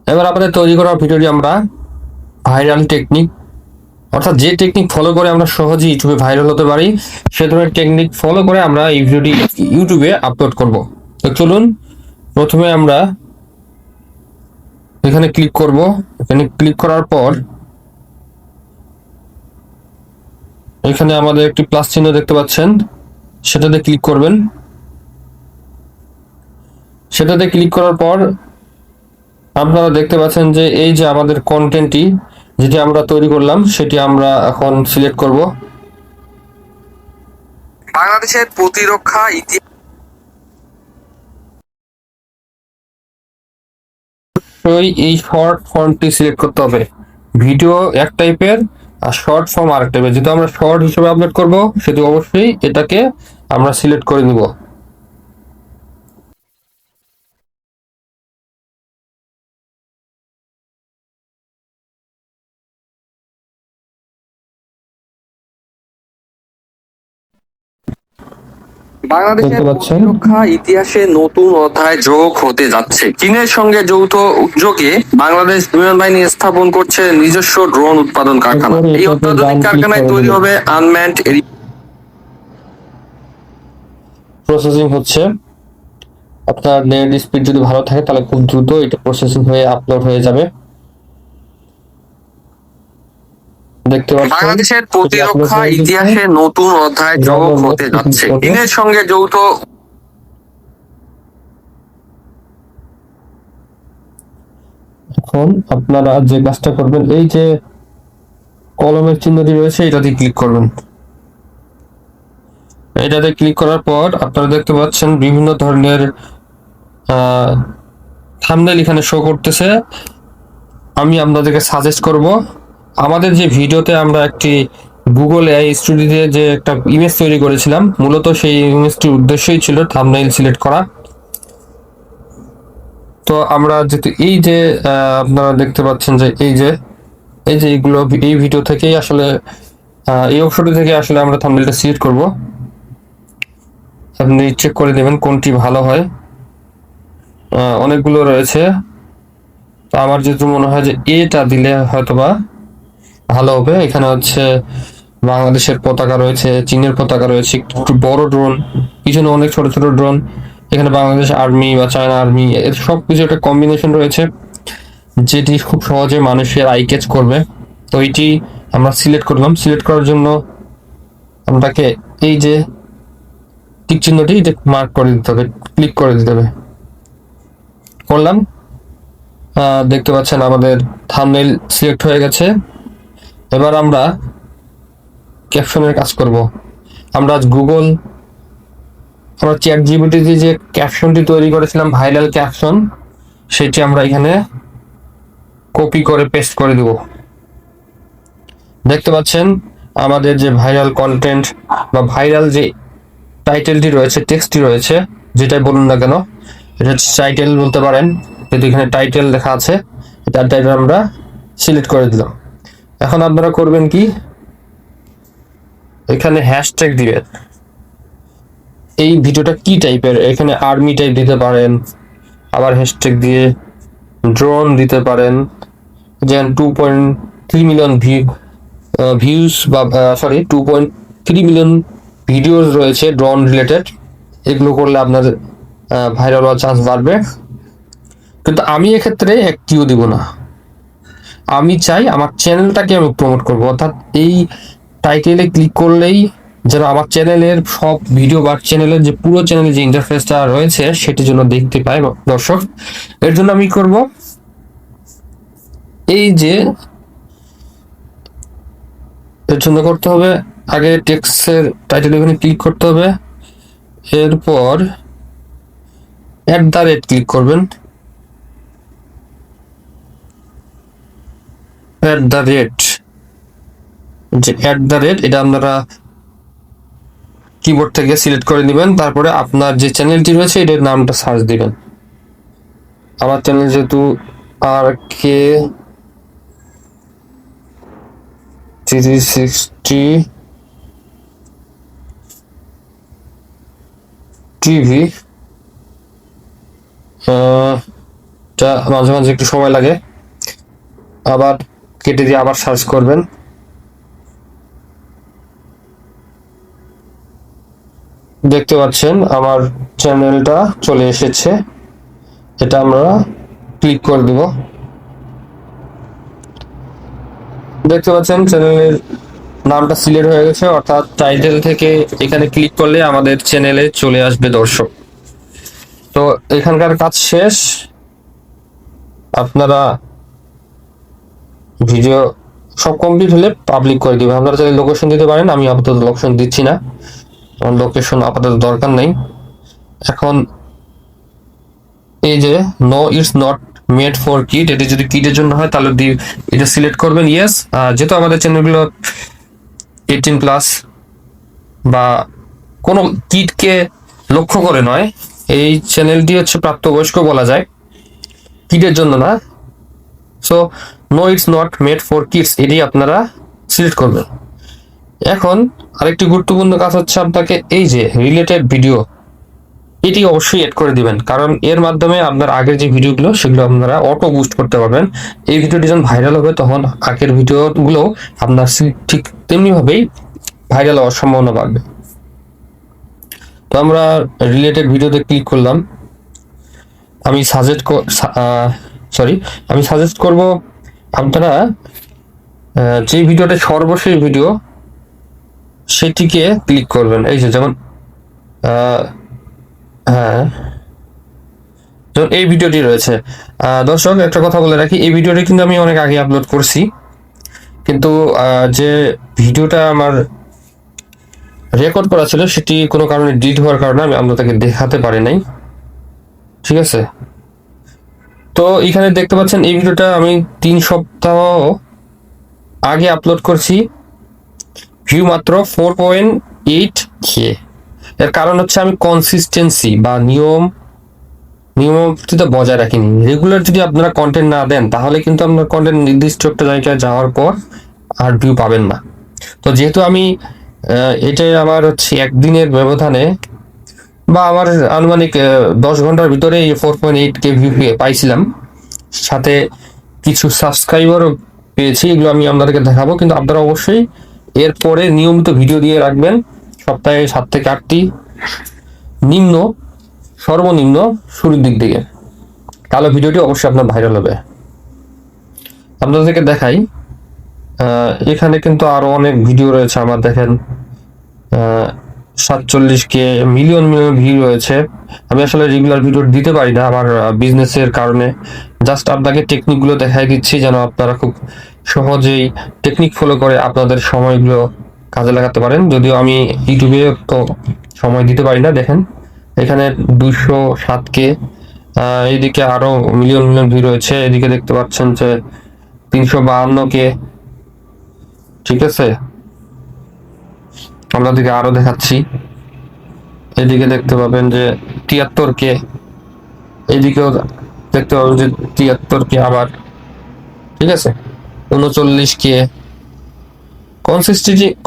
এবার আমাদের তৈরি করা ভিডিওটি আমরা ভাইরাল টেকনিক, অর্থাৎ যে টেকনিক ফলো করে আমরা সহজেই ইউটিউবে ভাইরাল হতে পারি সে ধরনের টেকনিক ফলো করে আমরা এই ভিডিওটি ইউটিউবে আপলোড করব। তো চলুন, প্রথমে আমরা এখানে ক্লিক করব। এখানে ক্লিক করার পর এখানে আমাদের একটি প্লাস চিহ্ন দেখতে পাচ্ছেন, সেটাতে ক্লিক করবেন। সেটাতে ক্লিক করার পর আপনারা দেখতে পাচ্ছেন যে এই যে আমাদের কন্টেন্টটি যেটি আমরা তৈরি করলাম সেটি আমরা এখন সিলেক্ট করব। বাংলাদেশের প্রতিরক্ষা ইতিহাস এই শর্ট ফর্মটি সিলেক্ট করতে হবে। ভিডিও এক টাইপের আর শর্ট ফর্ম আরেক টাইপের। যেহেতু আমরা শর্ট হিসেবে আপলোড করব সেহেতু অবশ্যই এটাকে আমরা সিলেক্ট করে নিব। বাংলাদেশের প্রতিরক্ষা ইতিহাসে নতুন অধ্যায় যোগ হতে যাচ্ছে। চীনের সঙ্গে যৌথ উদ্যোগে বাংলাদেশ বিমান বাহিনী স্থাপন করছে নিজস্ব ড্রোন উৎপাদন কারখানা। এই অত্যাধুনিক কারখানায় তৈরি হবে আনম্যান্ড প্রসেসিং হচ্ছে। আপনার নেট স্পিড যদি ভালো থাকে তাহলে খুব দ্রুত এটা প্রসেসিং হয়ে আপলোড হয়ে যাবে। দেখতে পাচ্ছেন বাংলাদেশের প্রতিরক্ষা ইতিহাসে নতুন অধ্যায় যোগ হতে যাচ্ছে। চীনের সঙ্গে যৌথ এখন আপনারা যে কাজটা করবেন, এই যে কলমের চিহ্নটি রয়েছে এটাতে ক্লিক করবেন। এটাতে ক্লিক করার পর আপনারা দেখতে পাচ্ছেন বিভিন্ন ধরনের থাম্বনেল এখানে শো করতেছে। আমি আপনাদেরকে সাজেস্ট করব, আমাদের যে ভিডিওতে আমরা একটি গুগল এআই স্টুডিওতে যে একটা ইমেজ তৈরি করেছিলাম, মূলত সেই ইমেজটির উদ্দেশ্যই ছিল থাম্বনেল সিলেক্ট করা। তো আমরা যেহেতু এই যে আপনারা দেখতে পাচ্ছেন যে এই যে এইগুলো এই ভিডিও থেকেই আসলে এই অংশটি থেকে আসলে আমরা থাম্বনেলটা সিলেক্ট করব। আপনি চেক করে নেবেন কোনটি ভালো হয়। অনেকগুলো রয়েছে, তো আমার যেহেতু মনে হয় যে এটা দিলে হয়তোবা ভালো হবে। এখানে হচ্ছে বাংলাদেশের পতাকা রয়েছে, চীনের পতাকা রয়েছে, একটু বড় ড্রোন, পিছনে অনেক ছোট ছোট ড্রোন, এখানে বাংলাদেশ আর্মি বা চায়না আর্মি, এর সব কিছু একটা কম্বিনেশন রয়েছে যেটি খুব সহজে মানুষের আই ক্যাচ করবে। তো এটি আমরা সিলেক্ট করলাম। সিলেক্ট করার জন্য আপনাকে এই যে টিক চিহ্নটি মার্ক করে দিতে হবে, ক্লিক করে দিতে হবে। করলাম। দেখতে পাচ্ছেন আমাদের থাম্বনেল সিলেক্ট হয়ে গেছে। এবার আমরা ক্যাপশনের কাজ করব। আমরা চ্যাট জিপিটিতে যে ক্যাপশনটি তৈরি করেছিলাম ভাইরাল ক্যাপশন, সেটি আমরা এখানে কপি করে পেস্ট করে দেব। দেখতে পাচ্ছেন আমাদের যে ভাইরাল কন্টেন্ট বা ভাইরাল যে টাইটেলটি রয়েছে, টেক্সটটি রয়েছে, যেটাই বলুন না কেন, এটা টাইটেল বলতে পারেন, যেহেতু এখানে টাইটেল লেখা আছে, তার টাইটেল আমরা সিলেক্ট করে দিলাম। এখন আপনারা করবেন কি, এখানে হ্যাশট্যাগ দিবেন। এই ভিডিওটা কি টাইপের, এখানে আর্মি টাইপ দিতে পারেন, আবার হ্যাশট্যাগ দিয়ে ড্রোন দিতে পারেন। যেমন 2.3 মিলিয়ন ভিউজ বা সরি 2.3 মিলিয়ন ভিডিওস রয়েছে ড্রোন রিলেটেড। এগুলো করলে আপনার ভাইরাল হওয়ার চান্স বাড়বে। কিন্তু আমি এক্ষেত্রে একটিও দিব না। আমি চাই আমার চ্যানেলটাকে আমি প্রমোট করব, অর্থাৎ এই টাইটেলে ক্লিক করলেই যেন আমার চ্যানেলের সব ভিডিও বা চ্যানেলের যে পুরো চ্যানেলের যে ইন্টারফেসটা রয়েছে সেটি যেন দেখতে পায় দর্শক। এর জন্য আমি করব এই যে, এর জন্য করতে হবে আগে টেক্সটের টাইটেল এখানে ক্লিক করতে হবে, এরপর @ ক্লিক করবেন। যে এটা আপনারা কিবোর্ড থেকে সিলেক্ট করে নেবেন। তারপরে আপনার যে চ্যানেলটি রয়েছে এটার নামটা সার্চ দিবেন। আমার চ্যানেল যেহেতু RK 360 টিভি, এটা মাঝে মাঝে একটু সময় লাগে, আবার কেটে দিয়ে আবার সার্চ করবেন। দেখতে পাচ্ছেন আমার চ্যানেলটা চলে এসেছে, এটা আমরা ক্লিক করে দিব। দেখতে পাচ্ছেন চ্যানেলের নামটা সিলেক্ট হয়ে গেছে, অর্থাৎ টাইটেল থেকে এখানে ক্লিক করলে আমাদের চ্যানেলে চলে আসবে দর্শক। তো এখানকার কাজ শেষ, আপনারা ভিডিও সব কমপ্লিট হলে পাবলিক করে দিবেন। আপনারা চাইলে লোকেশন দিতে পারেন, আমি আপাতত লোকেশন দিচ্ছি না, আমার লোকেশন আপাতত দরকার নেই এখন। এই যে no it's not made for kid, এটা যদি কিডের জন্য হয় তাহলে এটা সিলেক্ট করবেন ইয়েস। যেহেতু আমাদের চ্যানেলগুলো 18+ বা কোনো কিডকে লক্ষ্য করে নয়, এই চ্যানেলটি হচ্ছে প্রাপ্তবয়স্ক বলা যায়, কিডের জন্য না। So no it's not made for kids, এটি আপনারা সিলেক্ট করবেন। এখন আরেকটি গুরুত্বপূর্ণ কাজ হচ্ছে আপনাকে এই যে রিলেটেড ভিডিও, এটি অবশ্যই এড করে দিবেন, কারণ এর মাধ্যমে আপনার আগের যে ভিডিওগুলো সেগুলো আপনারা অটো বুস্ট করতে পারবেন। এই ভিডিওটি যখন ভাইরাল হবে তখন আগের ভিডিওগুলো আপনার ঠিক তেমনি ভাবেই ভাইরাল হওয়ার সম্ভাবনা বাড়বে। তো আমরা রিলেটেড ভিডিওতে ক্লিক করলাম। আমি সাজেস্ট করব আপনারা যে ভিডিওটা সর্বশেষ ভিডিও সেটিকে ক্লিক করবেন। এই যে যেমন হ্যাঁ, যেমন এই ভিডিওটি রয়েছে। দর্শক একটা কথা বলে রাখি, এই ভিডিওটি কিন্তু আমি অনেক আগে আপলোড করছি, কিন্তু যে ভিডিওটা আমার রেকর্ড করা ছিল সেটি কোনো কারণে ডিলিট হওয়ার কারণে আমি আপনাদেরকে দেখাতে পারি নাই। ঠিক আছে, তো এখানে দেখতে পাচ্ছেন এই ভিডিওটা আমি 3 সপ্তাহ আগে আপলোড করছি, ভিউ মাত্র 4.8K। এর কারণ হচ্ছে আমি কনসিস্টেন্সি বা নিয়মিততা বজায় রাখিনি। রেগুলার যদি আপনারা কন্টেন্ট না দেন তাহলে কিন্তু আপনার কন্টেন্ট নির্দিষ্ট একটা জায়গায় যাওয়ার পর আর ভিউ পাবেন না। তো যেহেতু আমি এটাই আমার হচ্ছে একদিনের ব্যবধানে বা আমার আনুমানিক 10 ঘন্টার ভিতরে এই 4.8K ভিউ পাইছিলাম, সাথে কিছু সাবস্ক্রাইবারও পেয়েছি, এগুলো আমি আপনাদেরকে দেখাবো। কিন্তু আপনারা অবশ্যই এরপরে নিয়মিত ভিডিও দিয়ে রাখবেন, সপ্তাহে 7 থেকে 8টি সর্বনিম্ন শুরুর দিক থেকে, তাহলে ভিডিওটি অবশ্যই আপনার ভাইরাল হবে। আপনাদেরকে দেখাই, এখানে কিন্তু আরো অনেক ভিডিও রয়েছে আমার, দেখেন 47K মিলিয়ন ভিউ রয়েছে। আমি আসলে রেগুলার ভিডিও দিতে পারি না আমার বিজনেসের কারণে, জাস্ট আপনাকে টেকনিকগুলো দেখাই দিচ্ছি যেন আপনারা খুব সহজেই টেকনিক ফলো করে আপনাদের সময়গুলো কাজে লাগাতে পারেন। যদিও আমি ইউটিউবে তো সময় দিতে পারি না। দেখেন এখানে 207K, এইদিকে আরো মিলিয়ন ভিউ রয়েছে, এদিকে দেখতে পাচ্ছেন যে 352K। ঠিক আছে, আপনাদেরকে আরো দেখাচ্ছি, এদিকে দেখতে পাবেন যে 73K, এদিকেও দেখতে পাবেন যে 73K আবার। ঠিক আছে, 39K।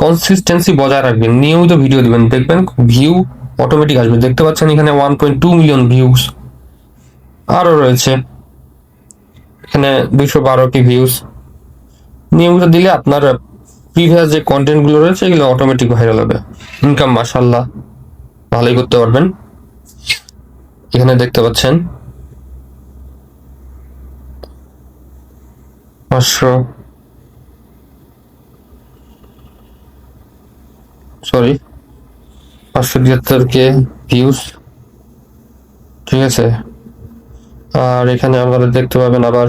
কনসিস্টেন্সি বজায় রাখবেন, নিয়মিত ভিডিও দিবেন, দেখবেন ভিউ অটোমেটিক আসবে। দেখতে পাচ্ছেন এখানে 1.2 মিলিয়ন ভিউজ আরো রয়েছে, এখানে 212K ভিউজ। নিয়মিত দিলে আপনার প্রিভিয়াস যে কন্টেন্ট গুলো রয়েছে এগুলো অটোমেটিক ভাইরাল হবে। ইনকাম মাশাআল্লাহ ভালোই করতে পারবেন। এখানে দেখতে পাচ্ছেন 573K ভিউজ। ঠিক আছে, আর এখানে আপনারা দেখতে পাবেন আবার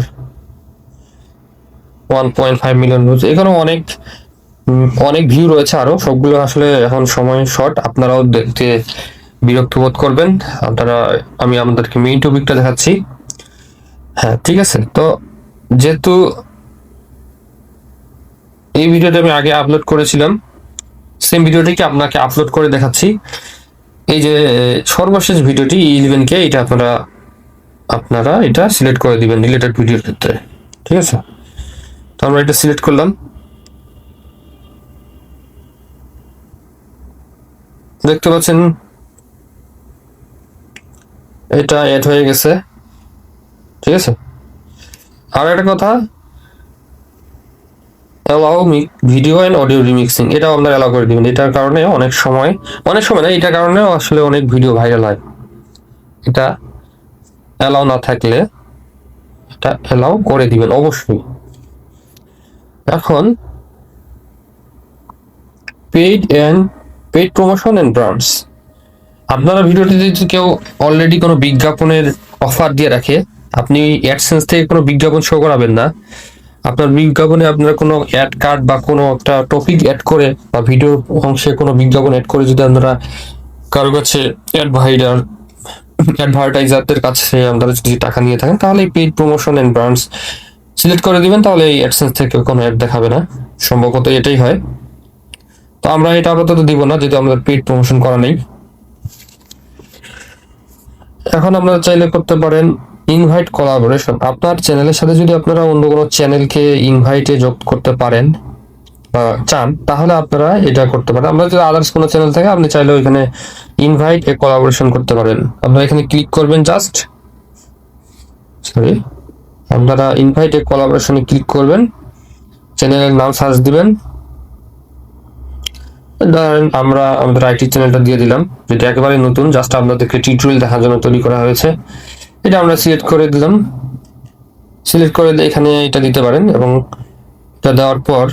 1.5 মিলিয়ন ভিউজ। এখানে অনেক ভিউ রয়েছে আরো, সবগুলো আসলে এখন সময় শর্ট, আপনারাও দেখতে বিরক্ত বোধ করবেন। আমি আপনাদেরকে মেইন টপিকটা দেখাচ্ছি। হ্যাঁ ঠিক আছে, তো যেহেতু এই ভিডিওটা আমি আগে আপলোড করেছিলাম, সেম ভিডিওটিকে আপনাকে আপলোড করে দেখাচ্ছি। এই যে সর্বশেষ ভিডিওটি 11K, এটা আপনারা এটা সিলেক্ট করে দিবেন রিলেটেড ভিডিওর ক্ষেত্রে। ঠিক আছে, তো আমরা এটা সিলেক্ট করলাম। দেখতে পাচ্ছেন এটা অ্যাড হয়ে গেছে। ঠিক আছে। আর একটা কথা, allow video and audio remixing, এটাও আপনারা অ্যালাউ করে দিবেন। এটার কারণে অনেক সময় না, এটার কারণে আসলে অনেক ভিডিও ভাইরাল হয়। এটা অ্যালাউ না থাকলে এটা অ্যালাউ করে দিবেন অবশ্যই। এখন পেইড প্রমোশন এন্ড ব্র্যান্ডস, আপনারা ভিডিওতে যদি কেউ অলরেডি কোনো বিজ্ঞাপনের অফার দিয়ে রাখে, আপনি অ্যাডসেন্স থেকে কোনো বিজ্ঞাপন শো করাবেন না। আপনার বিজ্ঞাপনে আপনার কোনো অ্যাড কার্ড বা কোনো একটা টপিক অ্যাড করে বা ভিডিওর অংশে কোনো বিজ্ঞাপন অ্যাড করে যদি আপনারা কারো কাছে অ্যাডভার্টাইজারদের কাছে আপনারা যদি টাকা নিয়ে থাকেন, তাহলে paid promotion and brands select করে দিবেন, তাহলে এই অ্যাডসেন্স থেকে কোনো অ্যাড দেখাবে না। সম্ভবত এটাই হয়। তো আমরা এটা আপাতত দিব না, যেহেতু আমাদের পেইড প্রমোশন করা নেই। এখন আপনারা চাইলে করতে পারেন ইনভাইট কোলাবোরেশন। আপনার চ্যানেলের সাথে যদি আপনারা অন্য কোনো চ্যানেলকে ইনভাইটে যোগ করতে পারেন বা চান, তাহলে আপনারা এটা করতে পারেন। আপনার যদি আদার্স কোনো চ্যানেল থাকে, আপনি চাইলে ওইখানে ইনভাইট এ কোলাবোরেশন করতে পারেন। আপনারা এখানে ক্লিক করবেন, আপনারা ইনভাইট এ কোলাবোরেশনে ক্লিক করবেন, চ্যানেলের নাম সার্চ দিবেন। ধরেন আমরা আমাদের আইটি চ্যানেলটা দিয়ে দিলাম, যেটা একেবারে নতুন, জাস্ট আপনাদেরকে টিউটোরিয়াল দেখার জন্য তৈরি করা হয়েছে। এটা আমরা সিলেক্ট করে দিলাম। সিলেক্ট করে এখানে এটা দিতে পারেন, এবং এটা দেওয়ার পর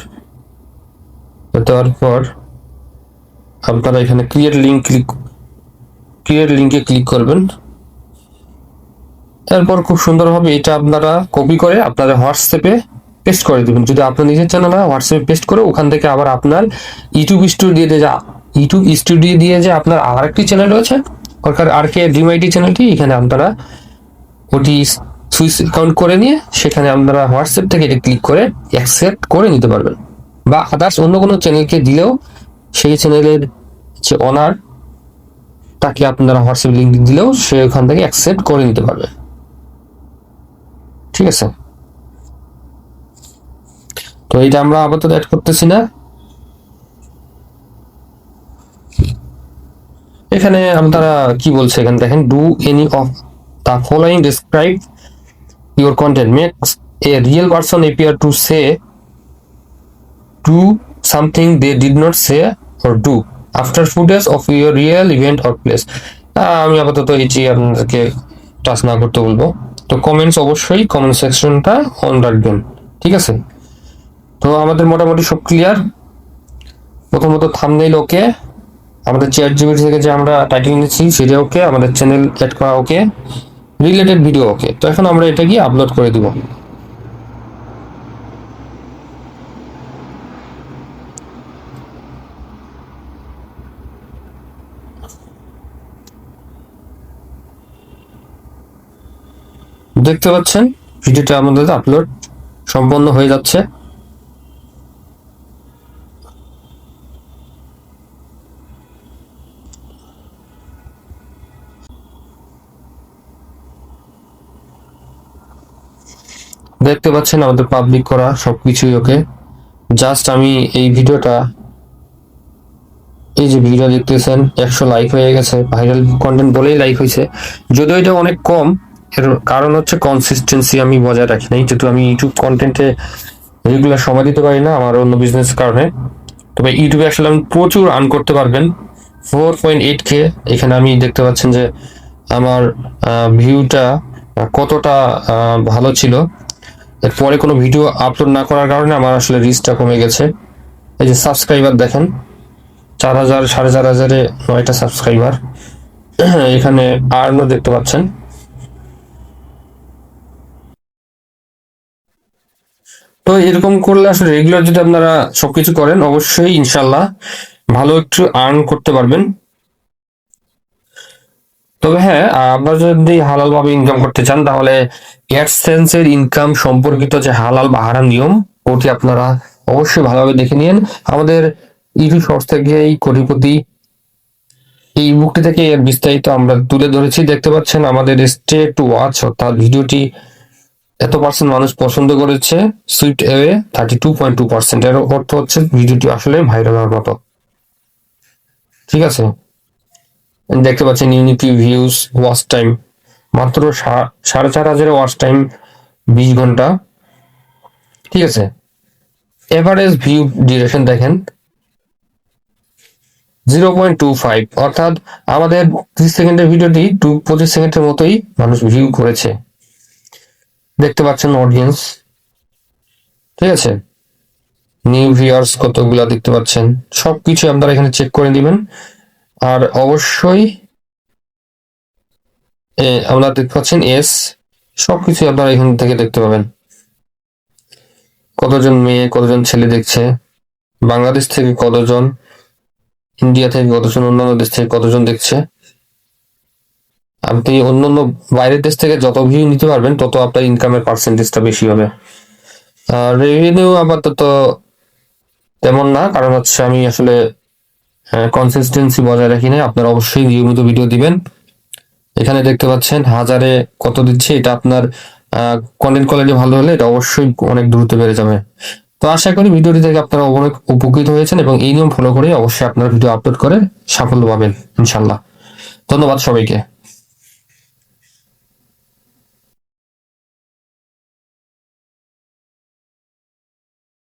আপনারা এখানে ক্রিয়েট লিঙ্কে ক্লিক করবেন। এরপর খুব সুন্দরভাবে এটা আপনারা কপি করে আপনারা হোয়াটসঅ্যাপে পেস্ট করে দিবেন। যদি আপনার নিজের চ্যানেল হয়, হোয়াটসঅ্যাপে পেস্ট করে ওখান থেকে আবার আপনার ইউটিউব স্টুডিও দিয়ে যে আপনার আরেকটি চ্যানেল রয়েছে, আর কে ড্রিম আইটি চ্যানেলটি, এখানে আপনারা ওটি সুইচ অ্যাকাউন্ট করে নিয়ে সেখানে আপনারা হোয়াটসঅ্যাপ থেকে এটা ক্লিক করে অ্যাকসেপ্ট করে নিতে পারবেন। বা আদার্স অন্য কোনো চ্যানেলকে দিলেও সেই চ্যানেলের যে অনার, তাকে আপনারা হোয়াটসঅ্যাপ লিঙ্ক দিলেও সে ওখান থেকে অ্যাকসেপ্ট করে নিতে পারবে। ঠিক আছে। তো এইটা আমরা আপাতত অ্যাড করতেছি না। এখানে আপনারা কি বলছে, এখানে দেখেন, do any of the following describe your content makes a real person appear to say do something they did not say or do after footage of your real event or place. আমি আপাতত এটি আপনাদেরকে touch না করতে বলবো। তো comments, অবশ্যই comment সেকশনটা অন রাখবেন। ঠিক আছে। তো আমাদের মোটামুটি সব ক্লিয়ার। প্রথমত থাম্বনেইল ওকে, আমাদের চ্যাটজিপিটি থেকে যে আমরা টাইটেল নিচ্ছি সেটা ওকে, আমাদের চ্যানেল অ্যাড করা ওকে, রিলেটেড ভিডিও ওকে। তো এখন আমরা এটা গিয়ে আপলোড করে দিব। দেখতে পাচ্ছেন ভিডিওটা আমাদের আপলোড সম্পন্ন হয়ে যাচ্ছে। দেখতে পাচ্ছেন আমাদের পাবলিক করা সবকিছুই ওকে। জাস্ট আমি এই ভিডিওটা, এই যে ভিডিও দেখতেছেন 100 লাইক হয়ে গেছে, ভাইরাল কন্টেন্ট বলেই লাইক হয়েছে। যদিও এটা অনেক কম, এর কারণ হচ্ছে কনসিস্টেন্সি আমি বজায় রাখি নাই, যেহেতু আমি ইউটিউব কন্টেন্টে রেগুলার সময় দিতে পারি না আমার অন্য বিজনেস কারণে। তবে ইউটিউবে আসলে আমি প্রচুর আর্ন করতে পারবেন। 4.8K এখানে আমি দেখতে পাচ্ছেন যে আমার ভিউটা কতটা ভালো ছিল। এরপরে কোনো ভিডিও আপলোড না করার কারণে আমার আসলে রিচটা কমে গেছে। এই যে সাবস্ক্রাইবার দেখেন, 4,000 4,500-এ 9টা সাবস্ক্রাইবার। এখানে আর্নও দেখতে পাচ্ছেন। তো এরকম করলে আসলে রেগুলার যদি আপনারা সবকিছু করেন, অবশ্যই ইনশাল্লাহ ভালো একটু আর্ন করতে পারবেন। তবে হ্যাঁ, আপনারা যদি হালাল ভাবে ইনকাম করতে চান, তাহলে অ্যাডসেন্স এর ইনকাম সম্পর্কিত যে হালাল বা হারাম নিয়ম, ওটি আপনারা অবশ্যই ভালোভাবে দেখে নিন। আমাদের ইউটিউব শর্টস থেকে এই কোটিপতি এই বুকটি থেকে এর বিস্তারিত আমরা তুলে ধরেছি। দেখতে পাচ্ছেন আমাদের স্টে টু ওয়াচ, অর্থাৎ ভিডিওটি এত পার্সেন্ট মানুষ পছন্দ করেছে, সুইট অ্যাওয়ে 32.2%। এর অর্থ হচ্ছে ভিডিওটি আসলে ভাইরাল হওয়ার মতো। ঠিক আছে। দেখতে পাচ্ছেন ইউনিটি ভিউজ, ওয়াচ টাইম মাত্র 4,500 ওয়াচ টাইম, 20 ঘন্টা। ঠিক আছে, এভারেজ ভিউ ডিউরেশন দেখেন 0.25, অর্থাৎ আমাদের 30 সেকেন্ডের ভিডিওটি 25 সেকেন্ডের মতোই মানুষ ভিউ করেছে। দেখতে পাচ্ছেন অডিয়েন্স, ঠিক আছে, নিউ ভিউয়ার্স কতগুলা দেখতে পাচ্ছেন, সবকিছু আপনারা এখানে চেক করে দিবেন। আর অবশ্যই আপনারা দেখতে পাচ্ছেন সবকিছু আপনারা এখান থেকে দেখতে পাবেন। কতজন মেয়ে কতজন ছেলে দেখছে, বাংলাদেশ থেকে কতজন, ইন্ডিয়া থেকে কতজন, অন্যান্য দেশ থেকে কতজন দেখছে। আপনি অন্যান্য বাইরের দেশ থেকে যত ভিউ নিতে পারবেন তত আপনার ইনকামের পার্সেন্টেজটা বেশি হবে। রেভিনিউ আপাতত তেমন না, কারণ হচ্ছে আমি আসলে কনসিস্টেন্সি বজায় রাখি না। আপনারা অবশ্যই নিয়মিত ভিডিও দিবেন। এখানে দেখতে পাচ্ছেন হাজারে কত দিচ্ছে, এটা আপনার কন্টেন্ট কোয়ালিটি ভালো হলে এটা অবশ্যই অনেক দ্রুত বেড়ে যাবে। তো আশা করি ভিডিওটি থেকে আপনারা অনেক উপকৃত হয়েছেন এবং এই নিয়ম ফলো করে অবশ্যই আপনার ভিডিও আপলোড করে সাফল্য পাবেন ইনশাল্লাহ। ধন্যবাদ সবাইকে।